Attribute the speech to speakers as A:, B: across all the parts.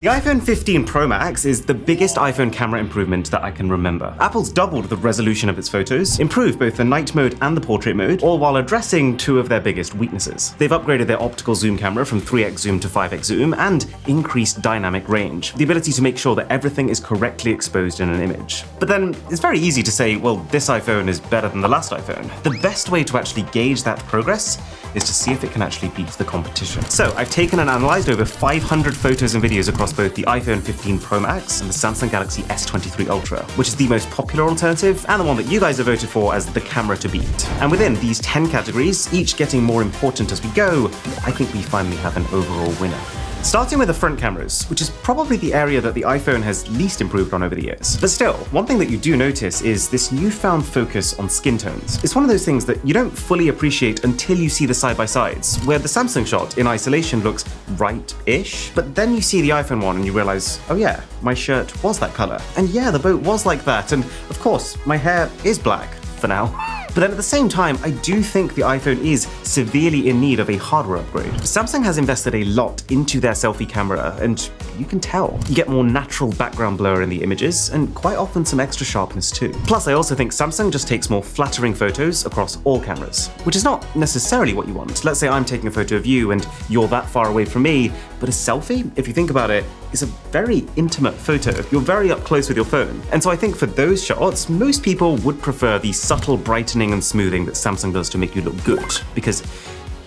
A: The iPhone 15 Pro Max is the biggest iPhone camera improvement that I can remember. Apple's doubled the resolution of its photos, improved both the night mode and the portrait mode, all while addressing two of their biggest weaknesses. They've upgraded their optical zoom camera from 3x zoom to 5x zoom and increased dynamic range, the ability to make sure that everything is correctly exposed in an image. But then it's very easy to say, well, this iPhone is better than the last iPhone. The best way to actually gauge that progress is to see if it can actually beat the competition. So I've taken and analyzed over 500 photos and videos across both the iPhone 15 Pro Max and the Samsung Galaxy S23 Ultra, which is the most popular alternative and the one that you guys have voted for as the camera to beat. And within these 10 categories, each getting more important as we go, I think we finally have an overall winner. Starting with the front cameras, which is probably the area that the iPhone has least improved on over the years. But still, one thing that you do notice is this newfound focus on skin tones. It's one of those things that you don't fully appreciate until you see the side-by-sides, where the Samsung shot in isolation looks right-ish, but then you see the iPhone one and you realize, oh yeah, my shirt was that color. And yeah, the boat was like that, and of course, my hair is black, for now. But then at the same time, I do think the iPhone is severely in need of a hardware upgrade. Samsung has invested a lot into their selfie camera, and you can tell. You get more natural background blur in the images, and quite often some extra sharpness too. Plus, I also think Samsung just takes more flattering photos across all cameras, which is not necessarily what you want. Let's say I'm taking a photo of you and you're that far away from me, but a selfie, if you think about it, is a very intimate photo. You're very up close with your phone. And so I think for those shots, most people would prefer the subtle brightening and smoothing that Samsung does to make you look good, because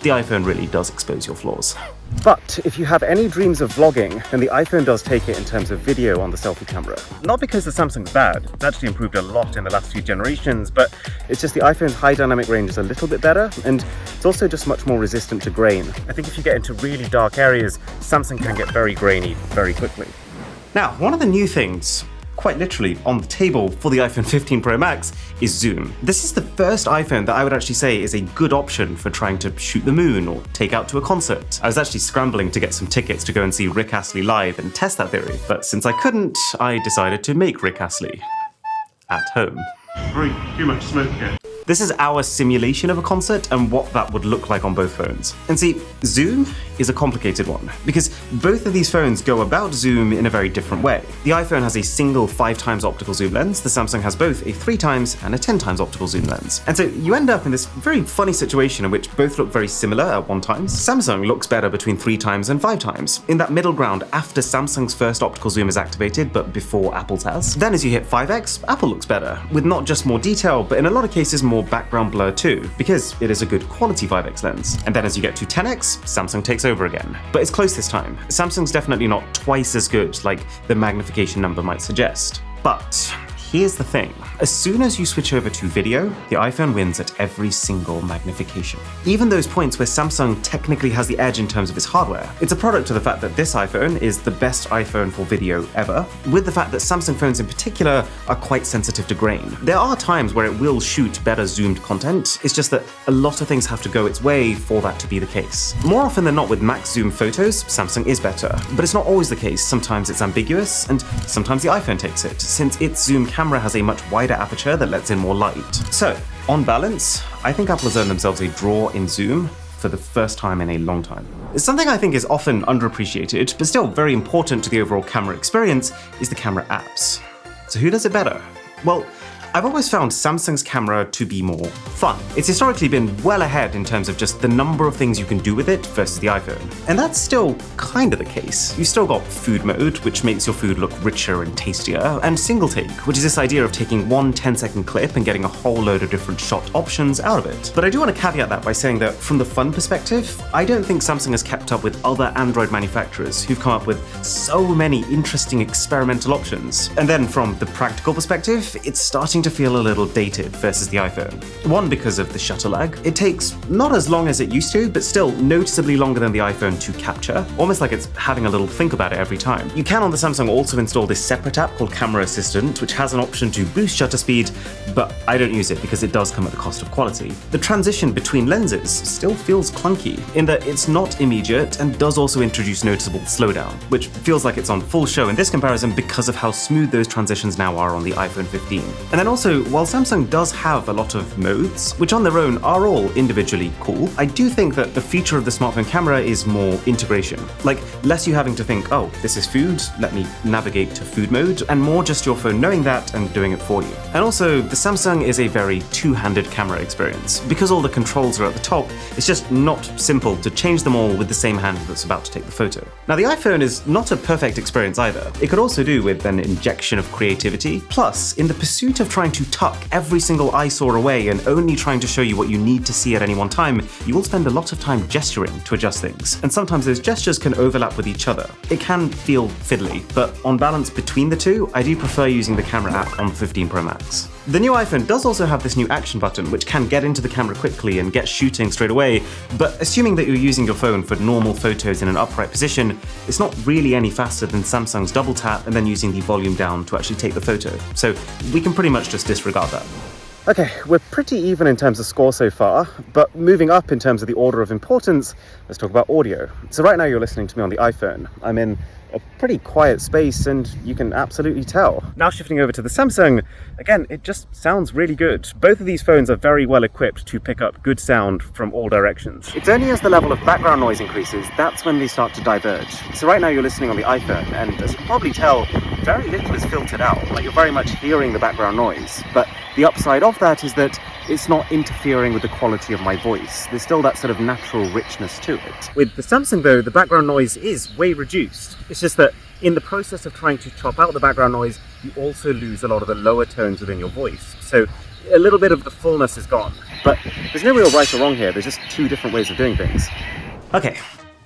A: the iPhone really does expose your flaws. But if you have any dreams of vlogging, then the iPhone does take it in terms of video on the selfie camera. Not because the Samsung's bad, it's actually improved a lot in the last few generations, but it's just the iPhone's high dynamic range is a little bit better, and it's also just much more resistant to grain. I think if you get into really dark areas, Samsung can get very grainy very quickly. Now, one of the new things, quite literally on the table for the iPhone 15 Pro Max, is zoom. This is the first iPhone that I would actually say is a good option for trying to shoot the moon or take out to a concert. I was actually scrambling to get some tickets to go and see Rick Astley live and test that theory, but since I couldn't, I decided to make Rick Astley at home. Too much smoke here. This is our simulation of a concert and what that would look like on both phones. And see, zoom is a complicated one because both of these phones go about zoom in a very different way. The iPhone has a single 5x optical zoom lens, the Samsung has both a 3x and a 10x optical zoom lens. And so you end up in this very funny situation in which both look very similar at one time. Samsung looks better between 3x and 5x, in that middle ground after Samsung's first optical zoom is activated but before Apple's has. Then as you hit 5x, Apple looks better, with not just more detail, but in a lot of cases more background blur too, because it is a good quality 5x lens. And then as you get to 10x, Samsung takes over again. But it's close this time. Samsung's definitely not twice as good like the magnification number might suggest. But here's the thing. As soon as you switch over to video, the iPhone wins at every single magnification. Even those points where Samsung technically has the edge in terms of its hardware, it's a product of the fact that this iPhone is the best iPhone for video ever, with the fact that Samsung phones in particular are quite sensitive to grain. There are times where it will shoot better zoomed content, it's just that a lot of things have to go its way for that to be the case. More often than not with max zoom photos, Samsung is better, but it's not always the case. Sometimes it's ambiguous, and sometimes the iPhone takes it, since its zoom camera has a much wider aperture that lets in more light. So, on balance, I think Apple has earned themselves a draw in zoom for the first time in a long time. Something I think is often underappreciated, but still very important to the overall camera experience, is the camera apps. So who does it better? Well, I've always found Samsung's camera to be more fun. It's historically been well ahead in terms of just the number of things you can do with it versus the iPhone. And that's still kind of the case. You've still got food mode, which makes your food look richer and tastier, and single take, which is this idea of taking one 10-second clip and getting a whole load of different shot options out of it. But I do want to caveat that by saying that from the fun perspective, I don't think Samsung has kept up with other Android manufacturers who've come up with so many interesting experimental options. And then from the practical perspective, it's starting to feel a little dated versus the iPhone. One, because of the shutter lag. It takes not as long as it used to, but still noticeably longer than the iPhone to capture, almost like it's having a little think about it every time. You can on the Samsung also install this separate app called Camera Assistant, which has an option to boost shutter speed, but I don't use it because it does come at the cost of quality. The transition between lenses still feels clunky, in that it's not immediate and does also introduce noticeable slowdown, which feels like it's on full show in this comparison because of how smooth those transitions now are on the iPhone 15. And then also, while Samsung does have a lot of modes, which on their own are all individually cool, I do think that the feature of the smartphone camera is more integration. Like, less you having to think, oh, this is food, let me navigate to food mode, and more just your phone knowing that and doing it for you. And also, the Samsung is a very two-handed camera experience. Because all the controls are at the top, it's just not simple to change them all with the same hand that's about to take the photo. Now, the iPhone is not a perfect experience either. It could also do with an injection of creativity. Plus, in the pursuit of trying to tuck every single eyesore away and only trying to show you what you need to see at any one time, you will spend a lot of time gesturing to adjust things. And sometimes those gestures can overlap with each other. It can feel fiddly, but on balance between the two, I do prefer using the camera app on the 15 Pro Max. The new iPhone does also have this new action button, which can get into the camera quickly and get shooting straight away, but assuming that you're using your phone for normal photos in an upright position, it's not really any faster than Samsung's double tap and then using the volume down to actually take the photo. So we can pretty much just disregard that. Okay, we're pretty even in terms of score so far, but moving up in terms of the order of importance, let's talk about audio. So right now you're listening to me on the iPhone. I'm in a pretty quiet space and you can absolutely tell. Now shifting over to the Samsung, again, it just sounds really good. Both of these phones are very well equipped to pick up good sound from all directions. It's only as the level of background noise increases, that's when they start to diverge. So right now you're listening on the iPhone, and as you can probably tell, very little is filtered out. Like, you're very much hearing the background noise, but the upside of that is that it's not interfering with the quality of my voice. There's still that sort of natural richness to it. With the Samsung though, the background noise is way reduced. It's just that in the process of trying to chop out the background noise, you also lose a lot of the lower tones within your voice. So a little bit of the fullness is gone. But there's no real right or wrong here, there's just two different ways of doing things. Okay,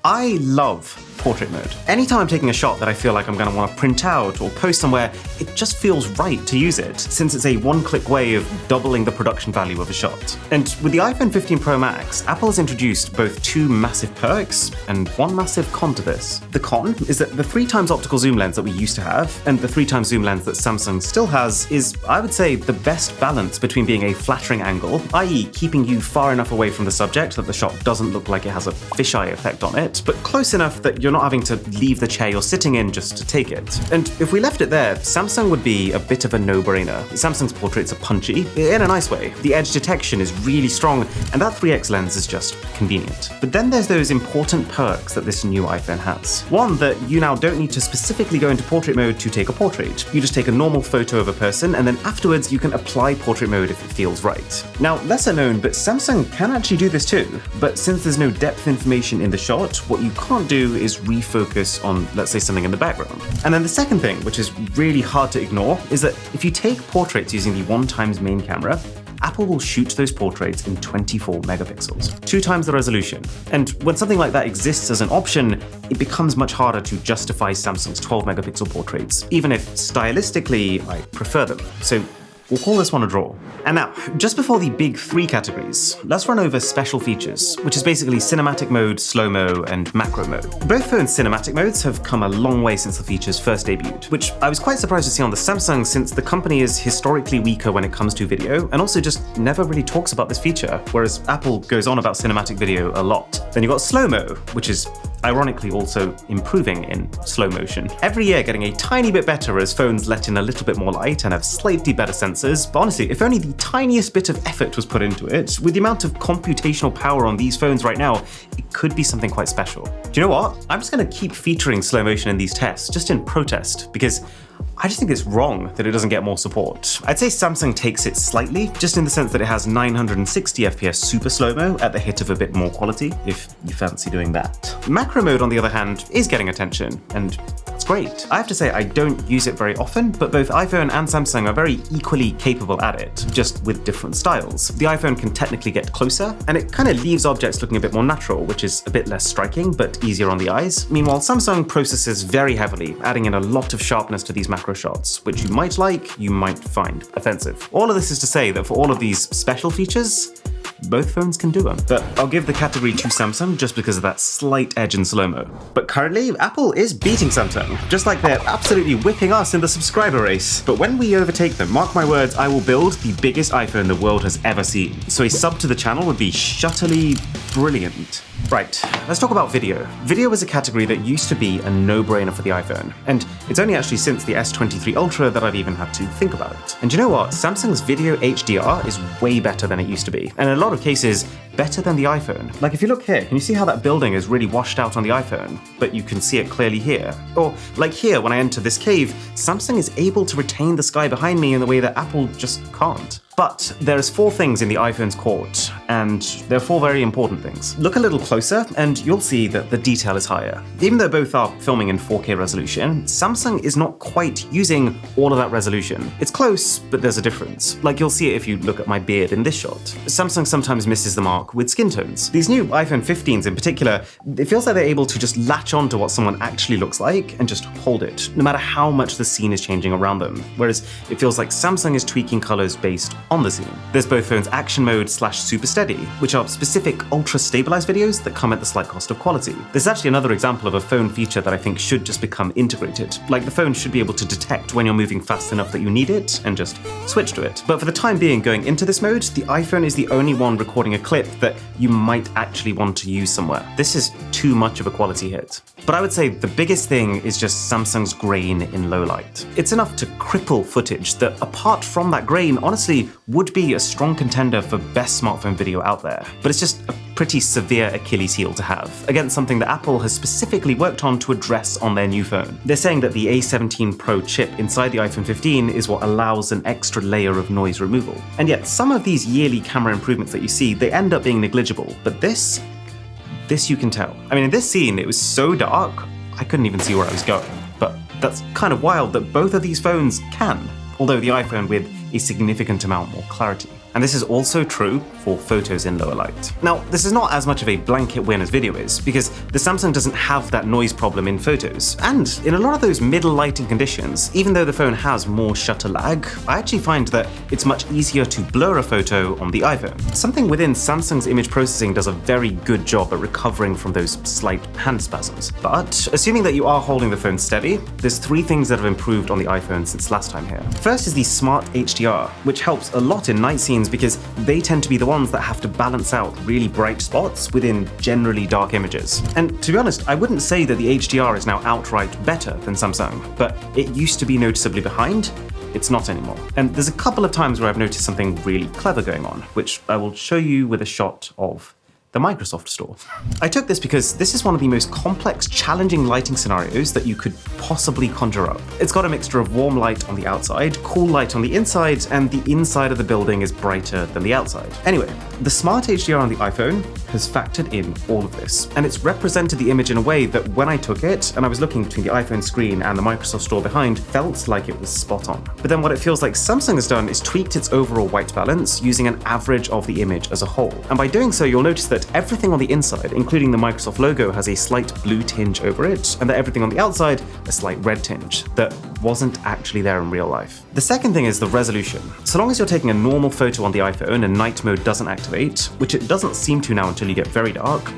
A: I love portrait mode. Anytime I'm taking a shot that I feel like I'm going to want to print out or post somewhere, it just feels right to use it, since it's a one-click way of doubling the production value of a shot. And with the iPhone 15 Pro Max, Apple has introduced both two massive perks and one massive con to this. The con is that the 3x optical zoom lens that we used to have, and the 3x zoom lens that Samsung still has, is, I would say, the best balance between being a flattering angle, i.e. keeping you far enough away from the subject that the shot doesn't look like it has a fisheye effect on it, but close enough that you're not having to leave the chair you're sitting in just to take it. And if we left it there, Samsung would be a bit of a no-brainer. Samsung's portraits are punchy, in a nice way. The edge detection is really strong, and that 3x lens is just convenient. But then there's those important perks that this new iPhone has. One, that you now don't need to specifically go into portrait mode to take a portrait. You just take a normal photo of a person, and then afterwards you can apply portrait mode if it feels right. Now, lesser known, but Samsung can actually do this too. But since there's no depth information in the shot, what you can't do is refocus on, let's say, something in the background. And then the second thing, which is really hard to ignore, is that if you take portraits using the 1x main camera, Apple will shoot those portraits in 24 megapixels, 2x the resolution. And when something like that exists as an option, it becomes much harder to justify Samsung's 12 megapixel portraits, even if stylistically I prefer them. So we'll call this one a draw. And now, just before the big three categories, let's run over special features, which is basically cinematic mode, slow-mo, and macro mode. Both phones' cinematic modes have come a long way since the features first debuted, which I was quite surprised to see on the Samsung, since the company is historically weaker when it comes to video, and also just never really talks about this feature, whereas Apple goes on about cinematic video a lot. Then you've got slow-mo, which is ironically also improving in slow motion. Every year getting a tiny bit better as phones let in a little bit more light and have slightly better sensors, but honestly, if only the tiniest bit of effort was put into it, with the amount of computational power on these phones right now, it could be something quite special. Do you know what? I'm just going to keep featuring slow motion in these tests, just in protest, because I just think it's wrong that it doesn't get more support. I'd say Samsung takes it slightly, just in the sense that it has 960 FPS super slow-mo at the hit of a bit more quality, if you fancy doing that. Macro mode, on the other hand, is getting attention, and it's great. I have to say, I don't use it very often, but both iPhone and Samsung are very equally capable at it, just with different styles. The iPhone can technically get closer, and it kind of leaves objects looking a bit more natural, which is a bit less striking, but easier on the eyes. Meanwhile, Samsung processes very heavily, adding in a lot of sharpness to these macro shots, which you might like, you might find offensive. All of this is to say that for all of these special features, both phones can do them. But I'll give the category to Samsung just because of that slight edge in slow-mo. But currently, Apple is beating Samsung, just like they're absolutely whipping us in the subscriber race. But when we overtake them, mark my words, I will build the biggest iPhone the world has ever seen. So a sub to the channel would be shutterly brilliant. Right, let's talk about video. Video is a category that used to be a no-brainer for the iPhone, and it's only actually since the S23 Ultra that I've even had to think about it. And you know what? Samsung's video HDR is way better than it used to be, and in a lot of cases, better than the iPhone. Like if you look here, can you see how that building is really washed out on the iPhone, but you can see it clearly here? Or like here, when I enter this cave, Samsung is able to retain the sky behind me in the way that Apple just can't. But there's 4 things in the iPhone's court, and they're 4 very important things. Look a little closer, and you'll see that the detail is higher. Even though both are filming in 4K resolution, Samsung is not quite using all of that resolution. It's close, but there's a difference. Like you'll see it if you look at my beard in this shot. Samsung sometimes misses the mark with skin tones. These new iPhone 15s in particular, it feels like they're able to just latch on to what someone actually looks like and just hold it, no matter how much the scene is changing around them. Whereas it feels like Samsung is tweaking colors based on the scene. There's both phone's action mode / super steady, which are specific ultra stabilized videos that come at the slight cost of quality. There's actually another example of a phone feature that I think should just become integrated. Like the phone should be able to detect when you're moving fast enough that you need it and just switch to it. But for the time being going into this mode, the iPhone is the only one recording a clip that you might actually want to use somewhere. This is too much of a quality hit. But I would say the biggest thing is just Samsung's grain in low light. It's enough to cripple footage that apart from that grain, honestly, would be a strong contender for best smartphone video out there. But it's just a pretty severe Achilles heel to have, against something that Apple has specifically worked on to address on their new phone. They're saying that the A17 Pro chip inside the iPhone 15 is what allows an extra layer of noise removal. And yet, some of these yearly camera improvements that you see, they end up being negligible. But this you can tell. I mean, in this scene, it was so dark, I couldn't even see where I was going. But that's kind of wild that both of these phones can, although the iPhone with a significant amount more clarity. And this is also true for photos in lower light. Now, this is not as much of a blanket win as video is, because the Samsung doesn't have that noise problem in photos. And in a lot of those middle lighting conditions, even though the phone has more shutter lag, I actually find that it's much easier to blur a photo on the iPhone. Something within Samsung's image processing does a very good job at recovering from those slight hand spasms. But assuming that you are holding the phone steady, there's 3 things that have improved on the iPhone since last time here. First is the Smart HDR, which helps a lot in night scenes because they tend to be the ones that have to balance out really bright spots within generally dark images. And to be honest, I wouldn't say that the HDR is now outright better than Samsung, but it used to be noticeably behind. It's not anymore. And there's a couple of times where I've noticed something really clever going on, which I will show you with a shot of the Microsoft Store. I took this because this is one of the most complex, challenging lighting scenarios that you could possibly conjure up. It's got a mixture of warm light on the outside, cool light on the inside, and the inside of the building is brighter than the outside. Anyway, the Smart HDR on the iPhone has factored in all of this, and it's represented the image in a way that when I took it, and I was looking between the iPhone screen and the Microsoft Store behind, felt like it was spot on. But then what it feels like Samsung has done is tweaked its overall white balance using an average of the image as a whole. And by doing so, you'll notice that everything on the inside, including the Microsoft logo, has a slight blue tinge over it, and that everything on the outside, a slight red tinge that wasn't actually there in real life. The second thing is the resolution. So long as you're taking a normal photo on the iPhone and night mode doesn't activate, which it doesn't seem to now until you get very dark,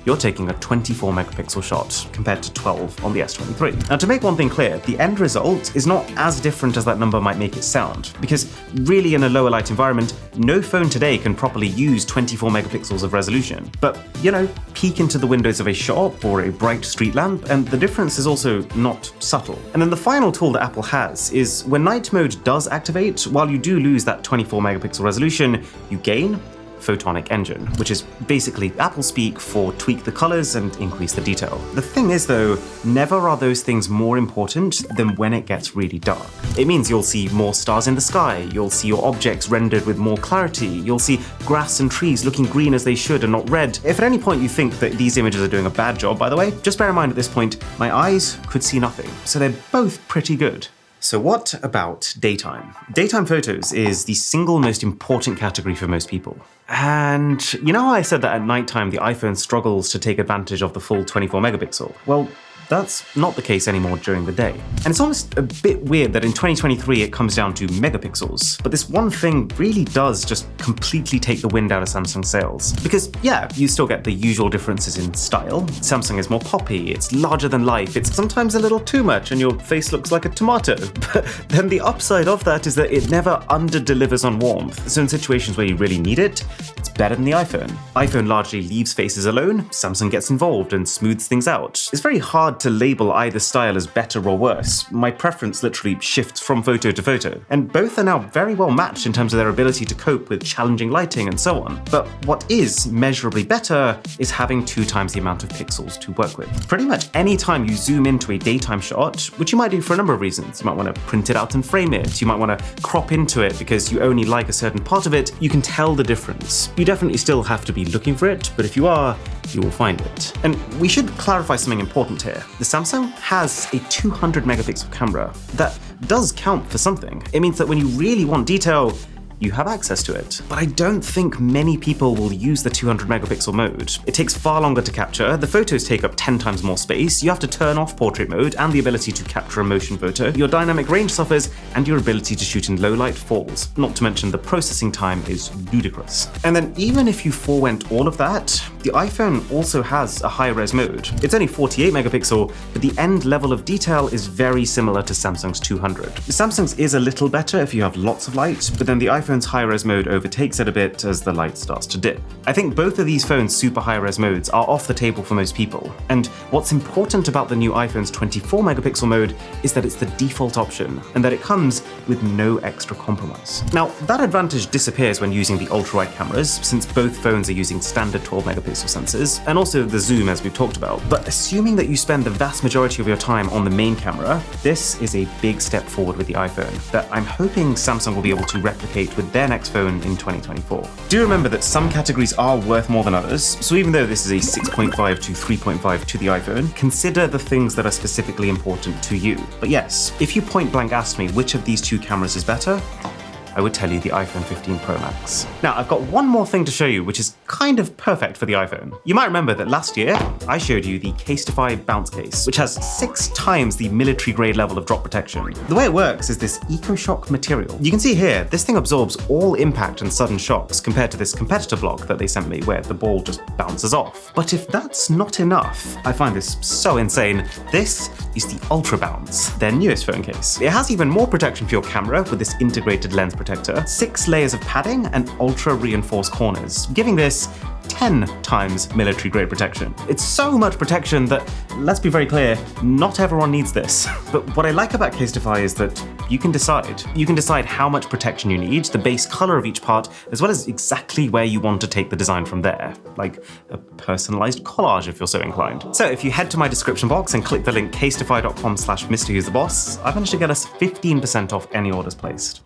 A: you're taking a 24 megapixel shot compared to 12 on the S23. Now, to make one thing clear, the end result is not as different as that number might make it sound, because really in a lower light environment, no phone today can properly use 24 megapixels of resolution. But, you know, peek into the windows of a shop or a bright street lamp, and the difference is also not subtle. And then the final tool that Apple has is when night mode does activate, while you do lose that 24 megapixel resolution, you gain photonic engine, which is basically Apple speak for tweak the colors and increase the detail. The thing is though, never are those things more important than when it gets really dark. It means you'll see more stars in the sky, you'll see your objects rendered with more clarity, you'll see grass and trees looking green as they should and not red. If at any point you think that these images are doing a bad job, by the way, just bear in mind at this point, my eyes could see nothing, so they're both pretty good. So what about daytime? Daytime photos is the single most important category for most people. And you know how I said that at nighttime the iPhone struggles to take advantage of the full 24 megapixel? Well, That's not the case anymore during the day. And it's almost a bit weird that in 2023 it comes down to megapixels, but this one thing really does just completely take the wind out of Samsung's sails. Because yeah, you still get the usual differences in style. Samsung is more poppy, it's larger than life, it's sometimes a little too much and your face looks like a tomato. But then the upside of that is that it never under-delivers on warmth. So in situations where you really need it, it's better than the iPhone. iPhone largely leaves faces alone, Samsung gets involved and smooths things out. It's very hard to label either style as better or worse. My preference literally shifts from photo to photo. And both are now very well matched in terms of their ability to cope with challenging lighting and so on. But what is measurably better is having 2 times the amount of pixels to work with. Pretty much any time you zoom into a daytime shot, which you might do for a number of reasons. You might want to print it out and frame it, you might want to crop into it because you only like a certain part of it, you can tell the difference. You definitely still have to be looking for it, but if you are, you will find it. And we should clarify something important here. The Samsung has a 200 megapixel camera. That does count for something. It means that when you really want detail, you have access to it. But I don't think many people will use the 200 megapixel mode. It takes far longer to capture, the photos take up 10 times more space, you have to turn off portrait mode and the ability to capture a motion photo, your dynamic range suffers, and your ability to shoot in low light falls. Not to mention the processing time is ludicrous. And then even if you forewent all of that, the iPhone also has a high-res mode. It's only 48 megapixel, but the end level of detail is very similar to Samsung's 200. Samsung's is a little better if you have lots of light, but then the iPhone's high-res mode overtakes it a bit as the light starts to dip. I think both of these phones' super high-res modes are off the table for most people. And what's important about the new iPhone's 24 megapixel mode is that it's the default option, and that it comes with no extra compromise. Now, that advantage disappears when using the ultra-wide cameras, since both phones are using standard 12 megapixel sensors, and also the zoom as we've talked about. But assuming that you spend the vast majority of your time on the main camera, this is a big step forward with the iPhone that I'm hoping Samsung will be able to replicate with their next phone in 2024. Do remember that some categories are worth more than others, so even though this is a 6.5 to 3.5 to the iPhone, consider the things that are specifically important to you. But yes, if you point blank asked me which of these 2 cameras is better, I would tell you the iPhone 15 Pro Max. Now, I've got one more thing to show you, which is kind of perfect for the iPhone. You might remember that last year, I showed you the Caseify bounce case, which has 6 times the military-grade level of drop protection. The way it works is this EcoShock material. You can see here, this thing absorbs all impact and sudden shocks compared to this competitor block that they sent me, where the ball just bounces off. But if that's not enough, I find this so insane, this is the Ultra Bounce, their newest phone case. It has even more protection for your camera with this integrated lens protector, 6 layers of padding and ultra reinforced corners, giving this 10 times military grade protection. It's so much protection that, let's be very clear, not everyone needs this. But what I like about Caseify is that you can decide. You can decide how much protection you need, the base color of each part, as well as exactly where you want to take the design from there, like a personalized collage if you're so inclined. So if you head to my description box and click the link caseify.com/MrWho'sTheBoss, I've managed to get us 15% off any orders placed.